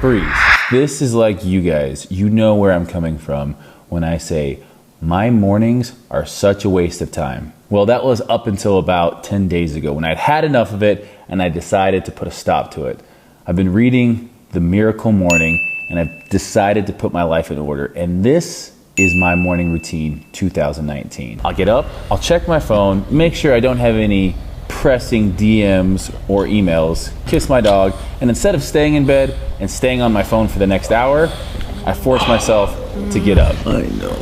freeze. This is like you guys. You know where I'm coming from when I say my mornings are such a waste of time. Well, that was up until about 10 days ago when I'd had enough of it and I decided to put a stop to it. I've been reading The Miracle Morning and I've decided to put my life in order. And this is my morning routine 2019. I'll get up, I'll check my phone, make sure I don't have any pressing DMs or emails, kiss my dog, and instead of staying in bed and staying on my phone for the next hour, I force myself to get up. I know.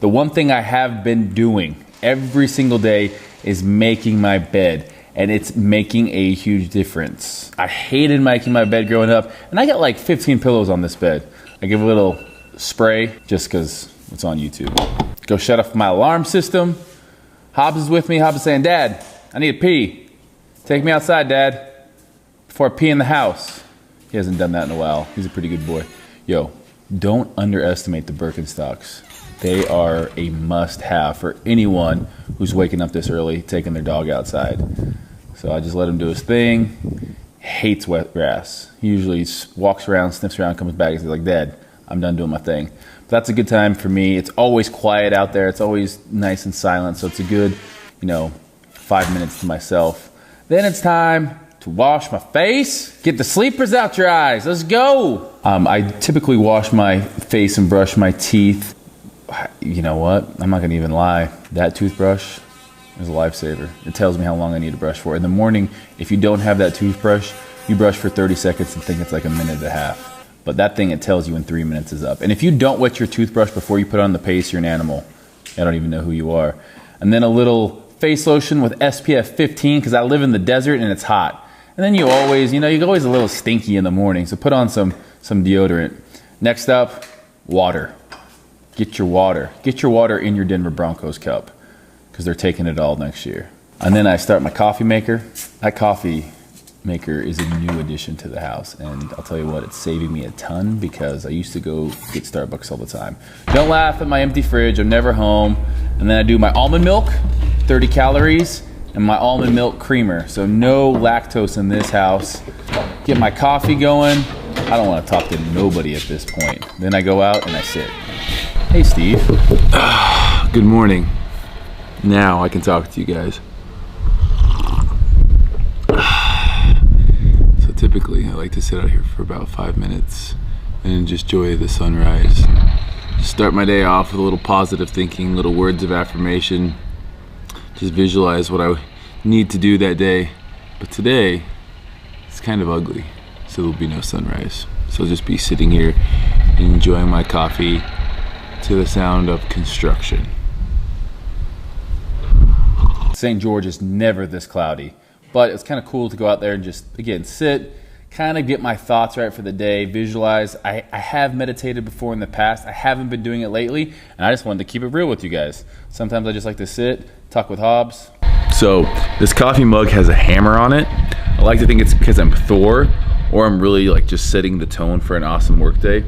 The one thing I have been doing every single day is making my bed, and it's making a huge difference. I hated making my bed growing up, and I got like 15 pillows on this bed. I give a little spray just because it's on YouTube. Go shut off my alarm system. Hobbs is with me. Hobbs is saying, Dad, I need to pee. Take me outside, Dad, before I pee in the house. He hasn't done that in a while. He's a pretty good boy. Yo, don't underestimate the Birkenstocks. They are a must-have for anyone who's waking up this early, taking their dog outside. So I just let him do his thing. Hates wet grass. He usually walks around, sniffs around, comes back and says like, Dad, I'm done doing my thing. But that's a good time for me. It's always quiet out there. It's always nice and silent. So it's a good, 5 minutes to myself. Then it's time to wash my face. Get the sleepers out your eyes. Let's go. I typically wash my face and brush my teeth. You know what? I'm not gonna even lie. That toothbrush is a lifesaver. It tells me how long I need to brush for. In the morning, if you don't have that toothbrush, you brush for 30 seconds and think it's like a minute and a half. But that thing, it tells you when 3 minutes is up. And if you don't wet your toothbrush before you put on the paste, you're an animal. I don't even know who you are. And then a little face lotion with SPF 15 because I live in the desert and it's hot. And then you always, you're always a little stinky in the morning. So put on some deodorant. Next up, water. Get your water. Get your water in your Denver Broncos cup because they're taking it all next year. And then I start my coffee maker. That coffee maker is a new addition to the house. And I'll tell you what, it's saving me a ton because I used to go get Starbucks all the time. Don't laugh at my empty fridge. I'm never home. And then I do my almond milk, 30 calories, and my almond milk creamer. So no lactose in this house. Get my coffee going. I don't want to talk to nobody at this point. Then I go out and I sit. Hey, Steve. Good morning. Now I can talk to you guys. So typically I like to sit out here for about 5 minutes and just enjoy the sunrise. Start my day off with a little positive thinking, little words of affirmation. Just visualize what I need to do that day. But today, it's kind of ugly, so there'll be no sunrise. So I'll just be sitting here enjoying my coffee to the sound of construction. St. George is never this cloudy, but it's kind of cool to go out there and just, again, sit, kind of get my thoughts right for the day, visualize. I have meditated before in the past. I haven't been doing it lately, and I just wanted to keep it real with you guys. Sometimes I just like to sit, talk with Hobbs. So this coffee mug has a hammer on it. I like to think it's because I'm Thor, or I'm really like just setting the tone for an awesome work day.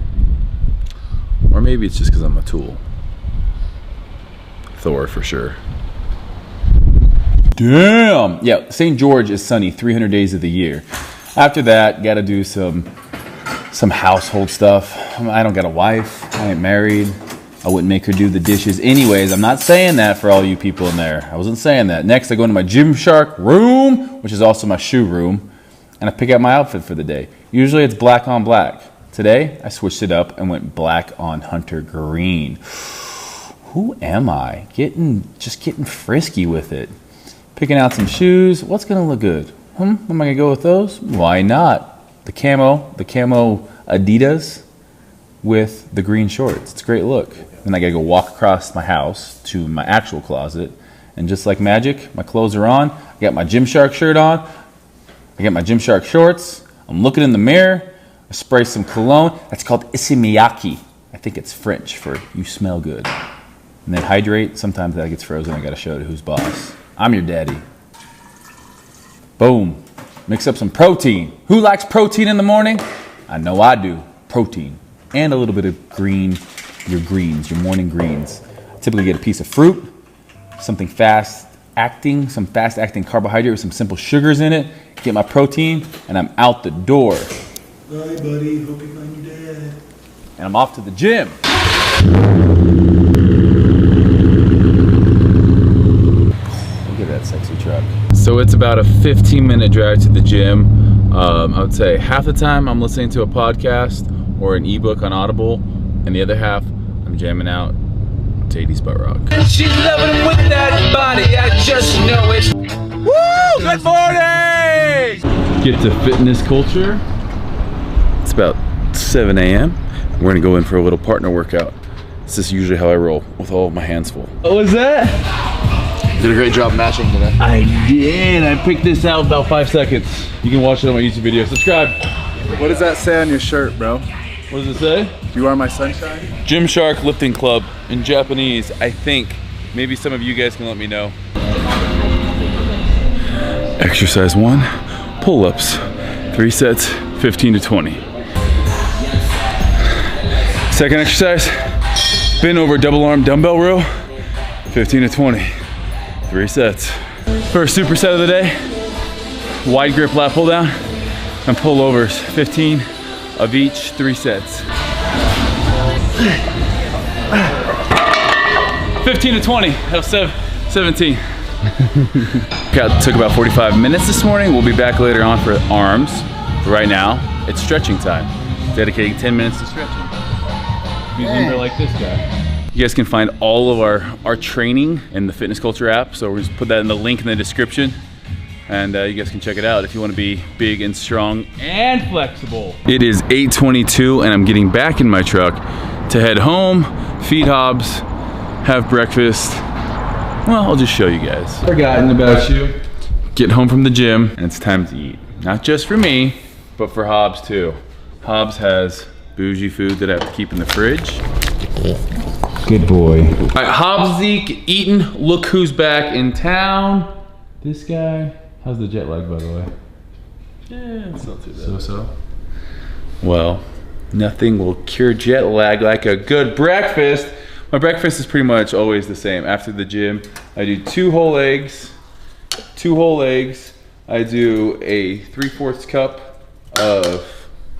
Or maybe it's just because I'm a tool. Thor for sure. Damn! Yeah, St. George is sunny 300 days of the year. After that, gotta do some household stuff. I don't got a wife. I ain't married. I wouldn't make her do the dishes anyways. I'm not saying that for all you people in there. I wasn't saying that. Next, I go into my Gymshark room, which is also my shoe room, and I pick out my outfit for the day. Usually it's black on black. Today, I switched it up and went black on hunter green. Who am I? Just getting frisky with it. Picking out some shoes. What's gonna look good? Am I gonna go with those? Why not? The camo Adidas with the green shorts. It's a great look. Then I gotta go walk across my house to my actual closet, and just like magic, my clothes are on. I got my Gymshark shirt on. I got my Gymshark shorts. I'm looking in the mirror. I spray some cologne. That's called Issey Miyake. I think it's French for you smell good. And then hydrate. Sometimes that gets frozen. I gotta show it who's boss. I'm your daddy. Boom. Mix up some protein. Who likes protein in the morning? I know I do. Protein. And a little bit of green, your morning greens. I typically get a piece of fruit, something fast-acting, some fast-acting carbohydrate with some simple sugars in it. Get my protein, and I'm out the door. Bye, buddy. Hope you find your dad. And I'm off to the gym. Look at that sexy truck. So it's about a 15-minute drive to the gym. I would say half the time I'm listening to a podcast or an ebook on Audible, and the other half I'm jamming out to 80s butt rock. And she's loving with that body, I just know it. Woo! Good morning! Get to Fitness Culture. It's about 7 a.m. We're gonna go in for a little partner workout. This is usually how I roll, with all of my hands full. What was that? You did a great job matching today. I did. I picked this out in about 5 seconds. You can watch it on my YouTube video. Subscribe. What does that say on your shirt, bro? What does it say? You are my sunshine? Gymshark Lifting Club in Japanese, I think. Maybe some of you guys can let me know. Exercise 1, pull-ups. 3 sets, 15 to 20. Second exercise, bend over double arm dumbbell row, 15 to 20. 3 sets. First superset of the day, wide grip lat pull down and pullovers, 15 of each, 3 sets. 15 to 20, that was 17. Took about 45 minutes this morning. We'll be back later on for arms. Right now, it's stretching time. Dedicating 10 minutes to stretching. Use a like this guy. You guys can find all of our training in the Fitness Culture app. So we'll just put that in the link in the description. And you guys can check it out if you want to be big and strong and flexible. It is 8:22 and I'm getting back in my truck to head home, feed Hobbs, have breakfast. Well, I'll just show you guys. Forgotten about you. Get home from the gym and it's time to eat. Not just for me, but for Hobbs too. Hobbs has bougie food that I have to keep in the fridge. Good boy. All right, Hobbs, Zeke, eaten. Look who's back in town. This guy. How's the jet lag, by the way? Yeah, it's not too bad. So-so. Well, nothing will cure jet lag like a good breakfast. My breakfast is pretty much always the same. After the gym, I do 2 whole eggs. I do a 3/4 cup of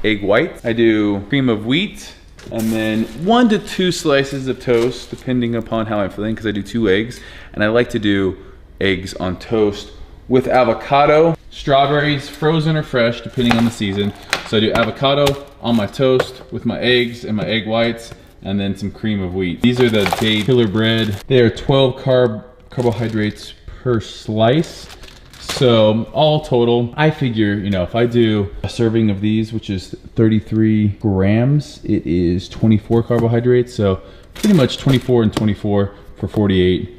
egg white. I do cream of wheat, and then 1 to 2 slices of toast, depending upon how I'm feeling, because I do 2 eggs. And I like to do eggs on toast with avocado, strawberries, frozen or fresh, depending on the season. So I do avocado on my toast with my eggs and my egg whites, and then some cream of wheat. These are the Dave Killer bread. They are 12 carbohydrates per slice. So all total, I figure, you know, if I do a serving of these, which is 33 grams, it is 24 carbohydrates. So pretty much 24 and 24 for 48.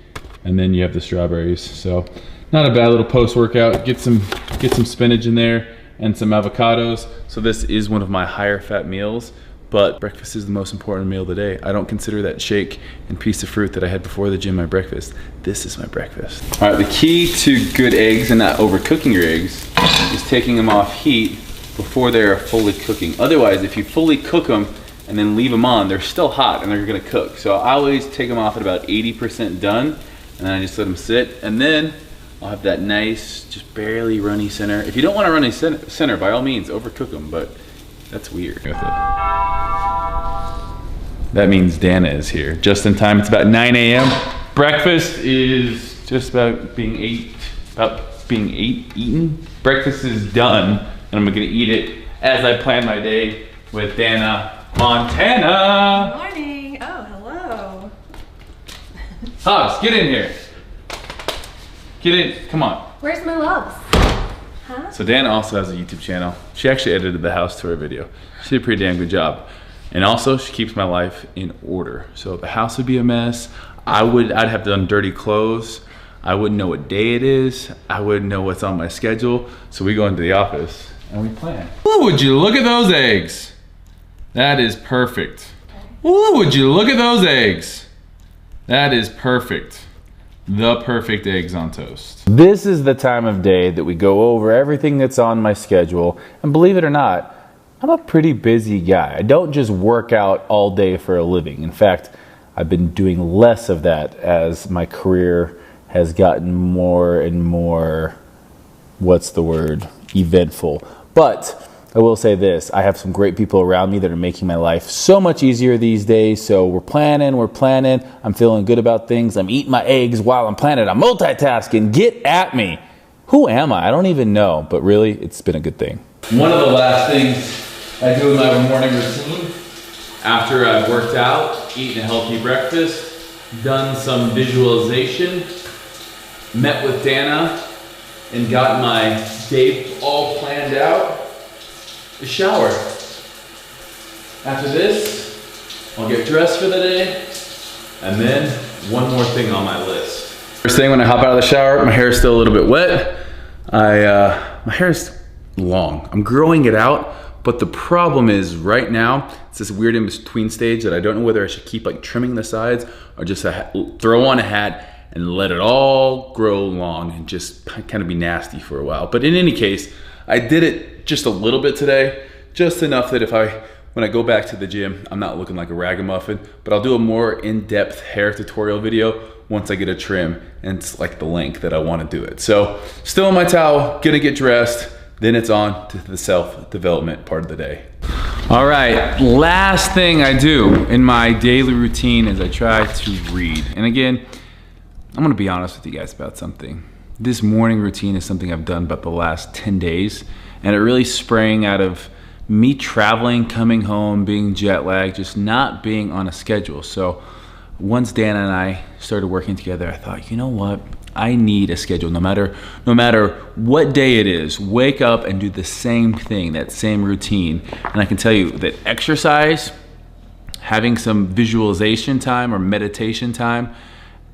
And then you have the strawberries. So not a bad little post-workout. Get some spinach in there and some avocados. So this is one of my higher fat meals, but breakfast is the most important meal of the day. I don't consider that shake and piece of fruit that I had before the gym my breakfast. This is my breakfast. All right, the key to good eggs and not overcooking your eggs is taking them off heat before they are fully cooking. Otherwise, if you fully cook them and then leave them on, they're still hot and they're gonna cook. So I always take them off at about 80% done, and then I just let them sit, and then I'll have that nice, just barely runny center. If you don't want a runny center, by all means, overcook them, but that's weird. That means Dana is here, just in time. It's about 9 a.m. Breakfast is just about being eaten. Breakfast is done, and I'm gonna eat it as I plan my day with Dana Montana. Good morning. Oh, hello. Hobbs, get in here. Get in, come on. Where's my loves? Huh? So Dana also has a YouTube channel. She actually edited the house tour video. She did a pretty damn good job. And also, she keeps my life in order. So the house would be a mess. I'd have done dirty clothes. I wouldn't know what day it is. I wouldn't know what's on my schedule. So we go into the office and we plan. Ooh, would you look at those eggs? That is perfect. Ooh, would you look at those eggs? That is perfect. The perfect eggs on toast. This is the time of day that we go over everything that's on my schedule. And believe it or not, I'm a pretty busy guy. I don't just work out all day for a living. In fact, I've been doing less of that as my career has gotten more and more, what's the word, eventful. But I will say this, I have some great people around me that are making my life so much easier these days. So we're planning. I'm feeling good about things. I'm eating my eggs while I'm planning. I'm multitasking. Get at me. Who am I? I don't even know, but really, it's been a good thing. One of the last things I do in my morning routine, after I've worked out, eaten a healthy breakfast, done some visualization, met with Dana, and got my day all planned out, a shower. After this, I'll get dressed for the day, and then one more thing on my list. First thing when I hop out of the shower, my hair is still a little bit wet. My hair is long. I'm growing it out, but the problem is right now, it's this weird in-between stage that I don't know whether I should keep like trimming the sides or just throw on a hat and let it all grow long and just kind of be nasty for a while. But in any case, I did it just a little bit today, just enough that when I go back to the gym, I'm not looking like a ragamuffin, but I'll do a more in-depth hair tutorial video once I get a trim and it's like the length that I want to do it. So still in my towel, gonna get dressed, then it's on to the self-development part of the day. All right, last thing I do in my daily routine is I try to read. And again, I'm gonna be honest with you guys about something. This morning routine is something I've done about the last 10 days, and it really sprang out of me traveling, coming home, being jet lagged, just not being on a schedule. So once Dana and I started working together, I thought, you know what? I need a schedule, no matter what day it is, wake up and do the same thing, that same routine. And I can tell you that exercise, having some visualization time or meditation time,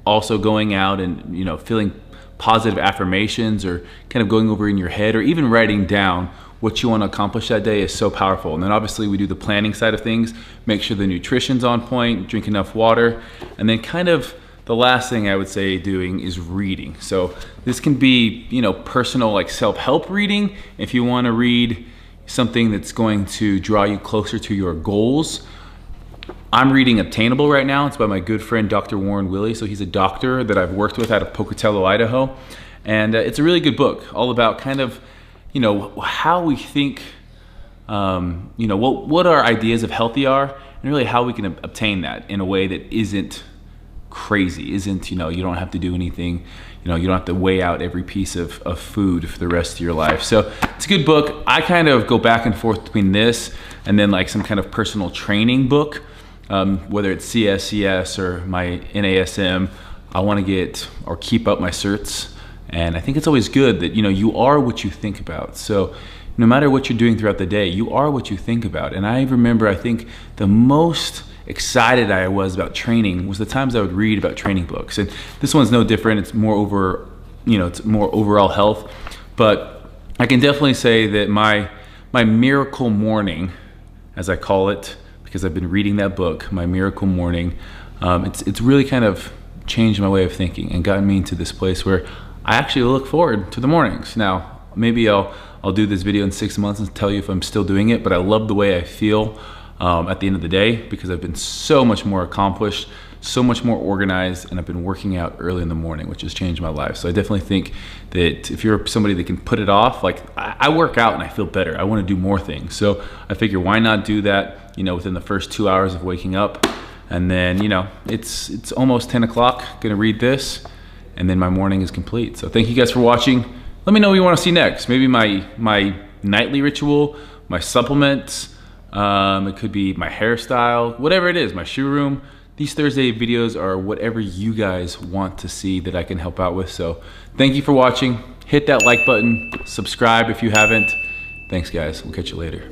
also going out and, you know, feeling positive affirmations or kind of going over in your head or even writing down what you want to accomplish that day is so powerful. And then obviously we do the planning side of things, make sure the nutrition's on point, drink enough water, and then kind of the last thing I would say doing is reading. So this can be, you know, personal like self-help reading. If you want to read something that's going to draw you closer to your goals. I'm reading Obtainable right now. It's by my good friend, Dr. Warren Willey. So he's a doctor that I've worked with out of Pocatello, Idaho. And it's a really good book, all about kind of, you know, how we think, you know, what our ideas of healthy are, and really how we can obtain that in a way that isn't crazy, isn't, you know, you don't have to do anything, you know, you don't have to weigh out every piece of food for the rest of your life. So it's a good book. I kind of go back and forth between this and then like some kind of personal training book, whether it's CSCS or my NASM. I want to get or keep up my certs. And I think it's always good that, you know, you are what you think about. So no matter what you're doing throughout the day, you are what you think about. And I remember, I think the most excited I was about training was the times I would read about training books. And this one's no different. It's more over, you know, it's more overall health. But I can definitely say that my miracle morning, as I call it, because I've been reading that book, my miracle morning, it's really kind of changed my way of thinking and gotten me into this place where I actually look forward to the mornings. Now, maybe I'll do this video in 6 months and tell you if I'm still doing it, but I love the way I feel at the end of the day because I've been so much more accomplished, so much more organized, and I've been working out early in the morning, which has changed my life. So I definitely think that if you're somebody that can put it off, like I work out and I feel better. I want to do more things. So I figure why not do that, you know, within the first 2 hours of waking up. And then, you know, it's almost 10 o'clock, gonna read this, and then my morning is complete. So thank you guys for watching. Let me know what you want to see next. Maybe my nightly ritual, my supplements, it could be my hairstyle, whatever it is, my shoe room. These Thursday videos are whatever you guys want to see that I can help out with. So thank you for watching. Hit that like button, subscribe if you haven't. Thanks guys, we'll catch you later.